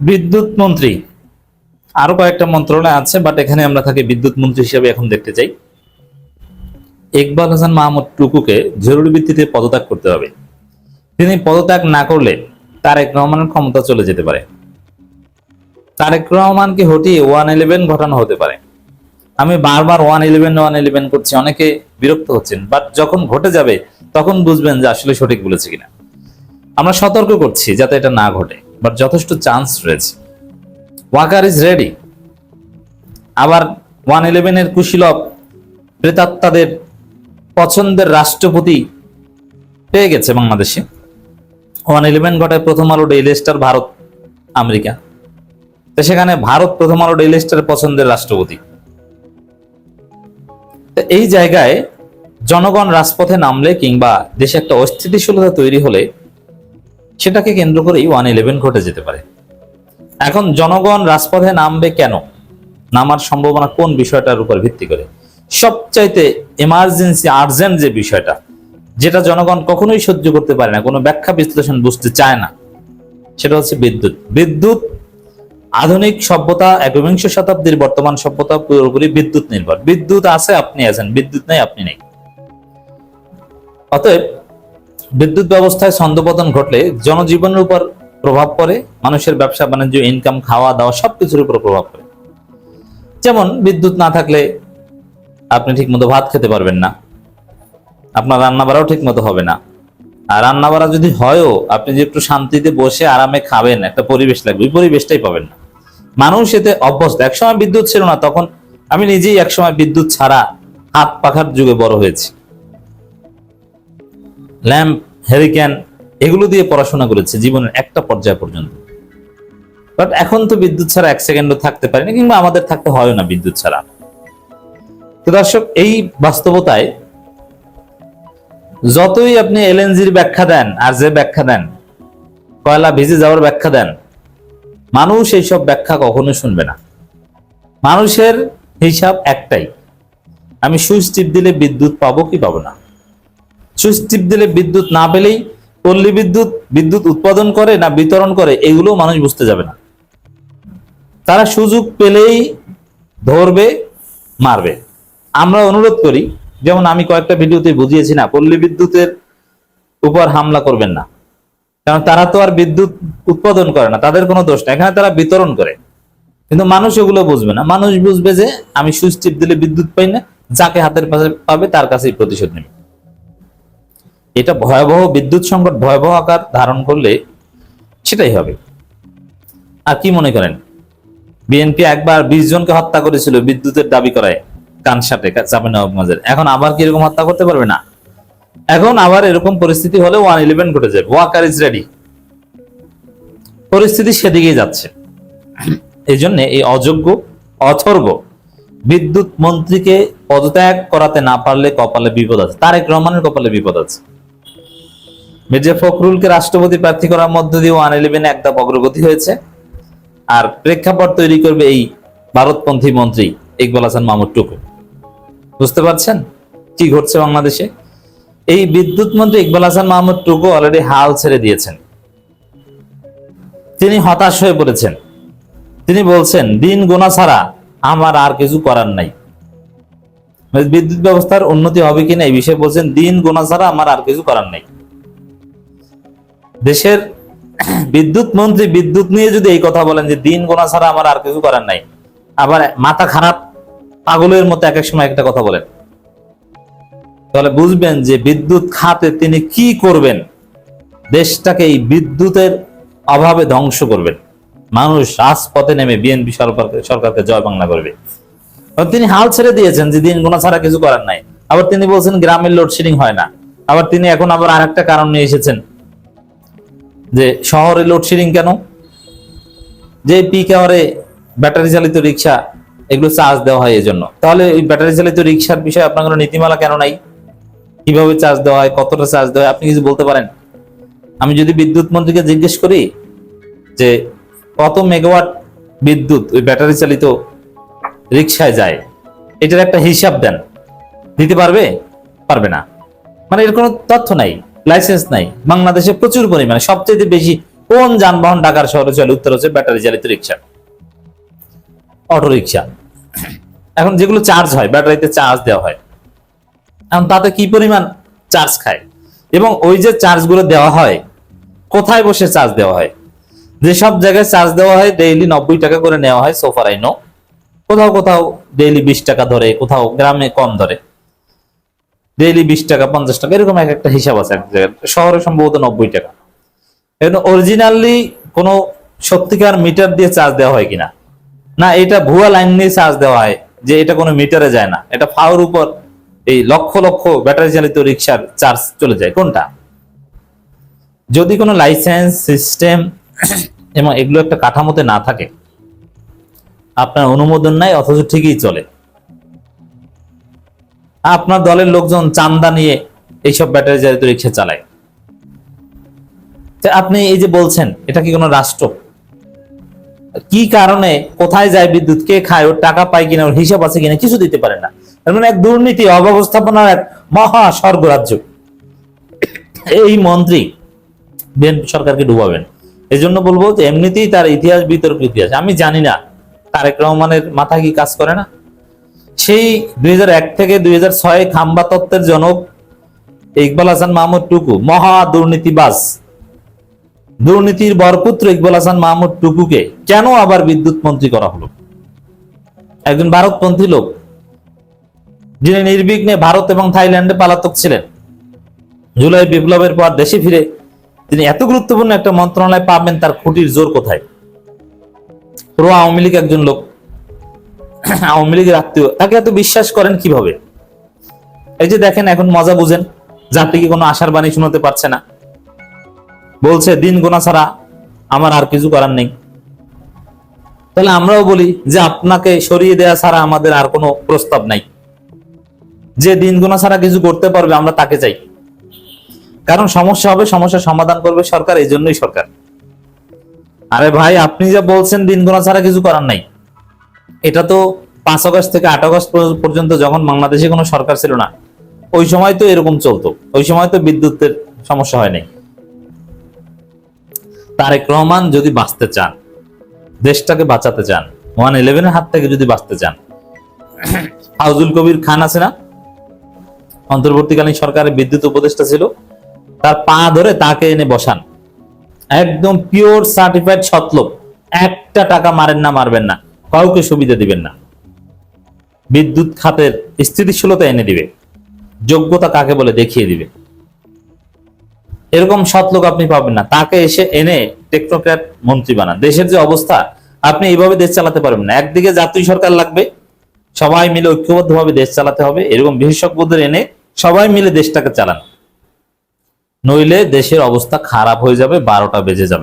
বিদ্যুৎ মন্ত্রী, আরো কয়েকটা মন্ত্রণালয় আছে, বাট এখানে আমরা তাকে বিদ্যুৎ মন্ত্রী হিসেবে এখন দেখতে চাই। ইকবাল হাসান মাহমুদ টুকুকে জরুরি ভিত্তিতে পদত্যাগ করতে হবে। তিনি পদত্যাগ না করলে তারেক রহমানের ক্ষমতা চলে যেতে পারে। তারেক রহমানকে হটিয়ে 111 ঘটানো হতে পারে। আমি বারবার 111 করছি, অনেকে বিরক্ত হচ্ছেন, বাট যখন ঘটে যাবে তখন বুঝবেন যে আসলে সঠিক বলেছে কিনা। আমরা সতর্ক করছি যাতে এটা না ঘটে, বাট যথেষ্ট চান্স রয়েছে। Walker is ready. আবার 111 কুশীলব প্রেতাত্মাদের পছন্দের রাষ্ট্রপতি পেয়ে গেছে বাংলাদেশে। 111 ঘটায় প্রথম আলো, ডেইলি স্টার, ভারত, আমেরিকা। তো সেখানে ভারত প্রথম আলো, ডেইলি স্টার পছন্দের রাষ্ট্রপতি। এই জায়গায় জনগণ রাজপথে নামলে কিংবা দেশে একটা অস্থিতিশীলতা তৈরি হলে সেটাকে কেন্দ্র করেই 111 ঘটে যেতে পারে। এখন জনগণ রাজপথে নামবে কেন, নামার সম্ভাবনা কোন বিষয়টার উপর ভিত্তি করে? সবচাইতে এমার্জেন্সি, আর্জেন্ট যে বিষয়টা, যেটা জনগণ কখনোই সহ্য করতে পারে না, কোনো ব্যাখ্যা বিশ্লেষণ বুঝতে চায় না, সেটা হচ্ছে বিদ্যুৎ। বিদ্যুৎ আধুনিক সভ্যতা, একবিংশ শতাব্দীর বর্তমান সভ্যতা পুরোপুরি বিদ্যুৎ নির্ভর। বিদ্যুৎ আছে আপনি আছেন, বিদ্যুৎ নেই আপনি নেই। অতএব বিদ্যুৎ ব্যবস্থায় ছন্দপতন ঘটলে জনজীবনের উপর প্রভাব পড়ে, মানুষের ব্যবসা বাণিজ্য, ইনকাম, খাওয়া দাওয়া সবকিছুর উপর প্রভাব পড়ে। যেমন বিদ্যুৎ না থাকলে আপনি ঠিক মতো ভাত খেতে পারবেন না, আপনার রান্না বাড়াও ঠিক মতো হবে না। আর রান্না বাড়া যদি হয়ও, আপনি যে একটু শান্তিতে বসে আরামে খাবেন, একটা পরিবেশ লাগবে, ওই পরিবেশটাই পাবেন না। মানুষ এতে অভ্যস্ত। একসময় বিদ্যুৎ ছিল না, তখন আমি নিজেই একসময় বিদ্যুৎ ছাড়া হাত পাখার যুগে বড় হয়েছি। ল্যাম্প, হেরিকেন এগুলো দিয়ে পড়াশোনা করেছে জীবনের একটা পর্যায় পর্যন্ত। বাট এখন তো বিদ্যুৎ ছাড়া এক সেকেন্ডও থাকতে পারি না, কিংবা আমাদের থাকতে হয় না বিদ্যুৎ ছাড়া। তো দর্শক, এই বাস্তবতায় যতই আপনি এলএনজির ব্যাখ্যা দেন আর যে ব্যাখ্যা দেন, কয়লা ভিজে যাওয়ার ব্যাখ্যা দেন, মানুষ এইসব ব্যাখ্যা কখনো শুনবে না। মানুষের হিসাব একটাই, আমি সুইচ টিপ দিলে বিদ্যুৎ পাবো কি পাবো না। সুইচ টিপ দিলে বিদ্যুৎ না পেলেই পল্লী বিদ্যুৎ বিদ্যুৎ উৎপাদন করে না বিতরণ করে, এগুলো মানুষ বুঝতে যাবে না। তারা সুযোগ পেলেই ধরবে, মারবে। আমরা অনুরোধ করি, যেমন আমি কয়েকটা ভিডিওতে বুঝিয়েছি না, পল্লী বিদ্যুতের উপর হামলা করবেন না, কারণ তারা তো আর বিদ্যুৎ উৎপাদন করে না, তাদের কোনো দোষ না, এখানে তারা বিতরণ করে। কিন্তু মানুষ এগুলো বুঝবে না। মানুষ বুঝবে যে আমি সুইচ টিপ দিলে বিদ্যুৎ পাই না, যাকে হাতের পাশে পাবে তার কাছেই প্রতিশোধ নেবে। এটা ভয়াবহ, বিদ্যুৎ সংকট ভয়াবহ আকার ধারণ করলে সেটাই হবে। আর কি মনে করেন, বিএনপি একবার 20 জনকে হত্যা করেছিল বিদ্যুতের দাবি করায় কানসাটে, চাঁপাইনবাবগঞ্জের। এখন আবার কি এরকম হত্যা করতে পারবে না? এখন আবার এরকম পরিস্থিতি হলে 111 ঘটে যাবে। Walker is ready. পরিস্থিতি সেদিকেই যাচ্ছে। এই জন্য এই অযোগ্য, অথর্ব বিদ্যুৎ মন্ত্রীকে পদত্যাগ করাতে না পারলে কপালে বিপদ আছে। তারেক রহমানের কপালে বিপদ আছে। মির্জা ফখরুলকে রাষ্ট্রপতি প্রার্থী করার মধ্য দিয়ে 111 এক ধাপ অগ্রগতি হয়েছে। আর প্রেক্ষাপট তৈরি করবে এই ভারতপন্থী মন্ত্রী ইকবাল হাসান মাহমুদ টুকু। বুঝতে পারছেন কি ঘটছে বাংলাদেশে? এই বিদ্যুৎ মন্ত্রী ইকবাল হাসান মাহমুদ টুকু অলরেডি হাল ছেড়ে দিয়েছেন। তিনি হতাশ হয়ে পড়েছেন। তিনি বলছেন, দিন গোনা ছাড়া আমার আর কিছু করার নাই। বিদ্যুৎ ব্যবস্থার উন্নতি হবে কিনা এই বিষয়ে বলছেন, দিন গোনা ছাড়া আমার আর কিছু করার নাই। দেশের বিদ্যুৎ মন্ত্রী বিদ্যুৎ নিয়ে যদি এই কথা বলেন যে দিন গোনা ছাড়া আমার আর কিছু করার নাই, আবার মাথা খারাপ পাগলের মতো এক এক সময় একটা কথা বলেন, তাহলে বুঝবেন যে বিদ্যুৎ খাতে তিনি কি করবেন। দেশটাকে এই বিদ্যুতের অভাবে ধ্বংস করবেন। মানুষ রাজপথে নেমে বিএনপি সরকারকে জয় বাংলা করবে। তিনি হাল ছেড়ে দিয়েছেন যে দিন গোনা ছাড়া কিছু করার নাই। আবার তিনি বলছেন গ্রামের লোডশেডিং হয় না। আবার তিনি এখন আবার আরেকটা কারণ নিয়ে এসেছেন যে শহরে লোডশেডিং কেন, যে পিক আওয়ারে ব্যাটারি চালিত রিক্সা এগুলো চার্জ দেওয়া হয় এই জন্য। তাহলে এই ব্যাটারি চালিত রিক্সার বিষয়ে আপনার কোনো নীতিমালা কেন নাই? কিভাবে চার্জ দেওয়া হয়, কতটা চার্জ দেওয়া হয়, আপনি কিছু বলতে পারেন? আমি যদি বিদ্যুৎ মন্ত্রীকে জিজ্ঞেস করি যে কত মেগাওয়াট বিদ্যুৎ ওই ব্যাটারি চালিত রিক্সায় যায়, এটার একটা হিসাব দেন, দিতে পারবে? পারবে না। মানে এর কোনো তথ্য নাই, লাইসেন্স নাই। বাংলাদেশে প্রচুর পরিমাণে, সবচেয়ে বেশি কোন যানবাহন ঢাকার শহরে চলে? উত্তর হচ্ছে ব্যাটারি চালিত রিক্সা, অটো রিক্সা। এখন যেগুলো চার্জ হয়, ব্যাটারিতে চার্জ দেওয়া হয়, এখন তাতে কি পরিমাণ চার্জ খায়, এবং ওই যে চার্জ গুলো দেওয়া হয় কোথায় বসে চার্জ দেওয়া হয়? যেসব জায়গায় চার্জ দেওয়া হয় ডেইলি 90 টাকা করে নেওয়া হয়, সোফার আইনো। কোথাও কোথাও ডেইলি 20 টাকা ধরে, কোথাও গ্রামে কম ধরে, ডেইলি 20 টাকা 50 টাকা এরকম এক একটা হিসাব আছে। এক জায়গায় শহরে সম্ভবত 90 টাকা। এখন অরিজিনালি কোন সত্যিকার মিটার দিয়ে চার্জ দেওয়া হয় কিনা, না এটা ভুয়া লাইন নিয়ে চার্জ দেওয়া হয়, যে এটা কোনো মিটারে যায় না, এটা ফাওয়ার উপর এই লক্ষ লক্ষ ব্যাটারি চালিত রিক্সার চার্জ চলে যায়, কোনটা? যদি কোনো লাইসেন্স সিস্টেম এবং এগুলো একটা কাঠামোতে না থাকে, আপনার অনুমোদন নাই অথচ ঠিকই চলে, আপনার দলের লোকজন চান্দা নিয়ে এইসব ব্যাটারি চালিত রিক্সা চালায়, আপনি এই যে বলছেন এটা কি কোনো রাষ্ট্র? কি কারণে কোথায় যায় বিদ্যুৎ, কে খায়, ওর টাকা পায় কিনা, ওর হিসাব আছে কিনা, কিছু দিতে পারে না। তার মানে এক দুর্নীতি, অব্যবস্থাপনার এক মহা স্বর্গরাজ্য। এই মন্ত্রী বিএনপি সরকারকে ডুবাবেন। এই জন্য বলবো যে এমনিতেই তার ইতিহাস বিতর্ক ইতিহাস। আমি জানি না তারেক রহমানের মাথা কি কাজ করে না। সেই 2001 থেকে 2006 খাম্বা তত্ত্বের জনক ইকবাল হাসান মাহমুদ টুকু, মহা দুর্নীতিবাজ, দুর্নীতির বরপুত্র ইকবাল হাসান মাহমুদ টুকুকে কেন আবার বিদ্যুৎ মন্ত্রী করা হলো? একজন ভারতপন্থী লোক, যিনি নির্বিঘ্নে ভারত এবং থাইল্যান্ডে পলাতক ছিলেন। জুলাই বিপ্লবের পর দেশে ফিরে তিনি এত গুরুত্বপূর্ণ একটা মন্ত্রণালয় পাবেন, তার খুঁটির জোর কোথায়? পুরো আওয়ামী লীগ একজন লোক, আওয়ামী লীগের আত্মীয়, তাকে এত বিশ্বাস করেন কিভাবে? এই যে দেখেন, এখন মজা বুঝেন, জাতিকে কোনো আশার বাণী শোনাতে পারছে না, বলছে দিন গোনা ছাড়া আমার আর কিছু করার নেই। তাহলে আমরাও বলি যে আপনাকে সরিয়ে দেওয়া ছাড়া আমাদের আর কোনো প্রস্তাব নাই। যে দিন গোনা ছাড়া কিছু করতে পারবে আমরা তাকে চাই, কারণ সমস্যা হবে, সমস্যার সমাধান করবে সরকার, এই জন্যই সরকার। আরে ভাই, আপনি যা বলছেন দিন গোনা ছাড়া কিছু করার নাই, এটা তো 5 আগস্ট থেকে 8 আগস্ট পর্যন্ত যখন বাংলাদেশে কোনো সরকার ছিল না, ওই সময় তো এরকম চলতো, ওই সময় তো বিদ্যুতের সমস্যা হয় নাই। তারেক রহমান যদি বাঁচতে চান, দেশটাকে বাঁচাতে চান, 111 এর হাত থেকে যদি বাঁচতে চান, ফাউজুল কবির খান আছে না, অন্তর্বর্তীকালীন সরকারের বিদ্যুৎ উপদেষ্টা ছিল, তার পা ধরে তাকে এনে বসান। একদম পিওর সার্টিফাইড সৎলোক, একটা টাকা মারেন না, মারবেন না, কাউকে সুবিধা দিবেন না, বিদ্যুৎ খাতের স্থিতিশীলতা এনে দিবে, যোগ্যতা কাকে বলে দেখিয়ে দিবে। এরকম সৎলোক আপনি পাবেন না, তাকে এসে এনে টেকনোক্র্যাট মন্ত্রী বানান। দেশের যে অবস্থা, আপনি এইভাবে দেশ চালাতে পারবেন না। একদিকে জাতীয় সরকার লাগবে, সবাই মিলে ঐক্যবদ্ধভাবে দেশ চালাতে হবে, এরকম বিশেষজ্ঞদের এনে সবাই মিলে দেশটাকে চালান, নইলে দেশের অবস্থা খারাপ হয়ে যাবে, 12টা বেজে যাবে।